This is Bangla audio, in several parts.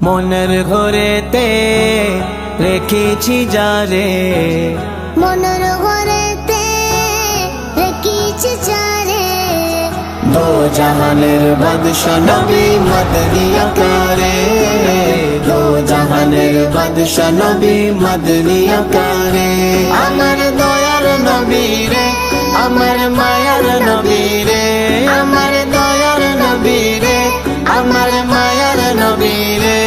মনের ঘরেতে রেখেছি যারে, মনের ঘরেতে রেখেছি যারে, দো জাহানের বাদশা নবী মদনী আকারে, দো জাহানের বাদশা নবী মদনী আকারে। আমার দয়ার নবী রে, আমার মায়ার নবী রে, আমার দয়ার নবী রে, আমার মায়ার নবী রে,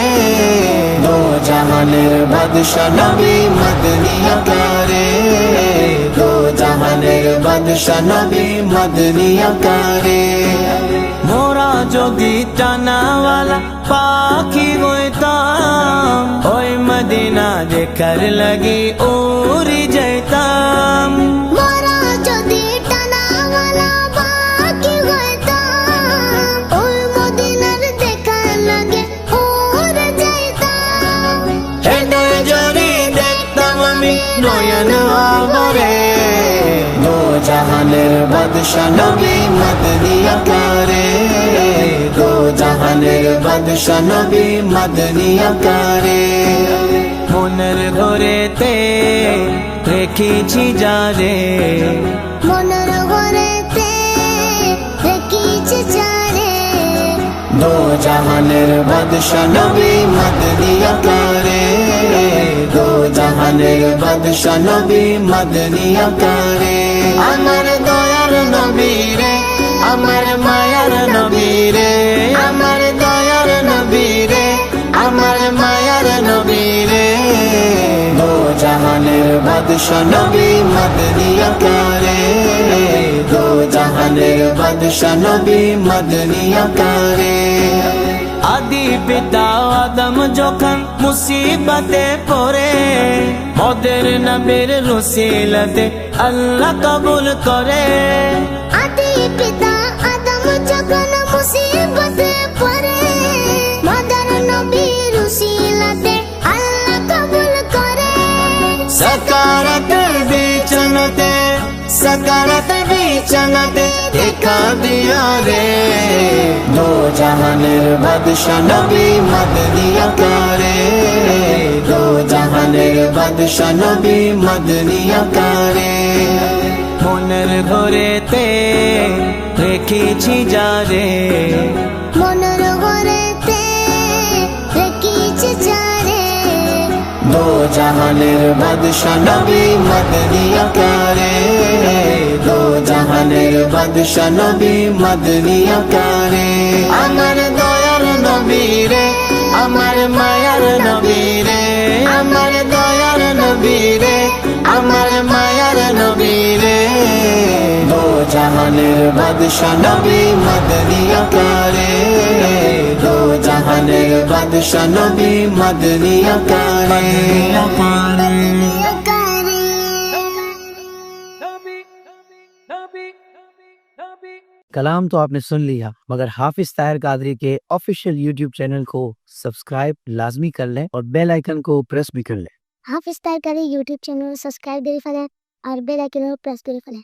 দো জাহানের বাদশা নবী মদনী আকারে, দো জাহানের বাদশা নবী মদনী আকারে। মোরা যদি টানাওয়ালা পাখি হইতাম, ওই মদিনা দেখার লাগি উড়ে যাইতাম। মোরা যদি টানাওয়ালা পাখি হইতাম, ওই মদিনার দেখার লাগে উড়ে যাইতাম। হৃদয় জড়ি দেখতাম আমি নয়ন ভরে, দো জাহানের বাদশা নবী মদনী আকারে, দো জাহানের বাদশা নবী মদনী আকারে। মনের ঘরেতে রেখেছি যারে, মনের ঘরেতে রেখেছি যারে, দো জাহানের বাদশা নবী মদনী আকারে, দো জাহানের বাদশা নবী মদনী আকারে। আমার দয়ার নবী রে, আমার মায়ার নবী রে, আমার দয়ার নবী রে, আমার মায়ার নবী রে, দো জাহানের বাদশা নবী মদনী আকারে, দো জাহানের বাদশা নবী মদনী আকারে। আদি পিতা আদম যখন মুসিবতে পড়ে, ওদের নবীর রসিলতে আল্লাহ কবুল করে। আদি পিতা আদম যখন মুসিবতে পড়ে, মদর নবীর উসিলাতে আল্লাহ কবুল করে। সকারত বিচনতে, সকারত বিচনতে দেখা দিয়া রে, দো জাহানের বাদশা নবী মদনী আকারে, দো জাহানের বাদশা নবী মদনী আকারে। মনের ঘরেতে রেখেছি যারে, মনের ঘরেতে রেখেছি যারে, দো জাহানের বাদশা নবী মদনী আকারে, দো জাহানের বাদশা নবী মদনী আকারে। আমার দয়ার নবী রে, আমার মায়ার নবী রে, আমার দয়ার নবী রে, আমার মায়ার নবী রে, দো জাহানের বাদশা নবী মদনী আকারে, দো জাহানের বাদশা নবী মদনী আকারে। कलाम तो आपने सुन लिया, मगर हाफिज ताहिर कादरी के ऑफिशियल यूट्यूब चैनल को सब्सक्राइब लाजमी कर लें और बेल आइकन को प्रेस भी कर लें। হাফিজ তার কারি ইউটিউব চ্যানেল সাবস্ক্রাইব করে ফেলেন আর বেল আইকন প্রেস করে ফেলেন।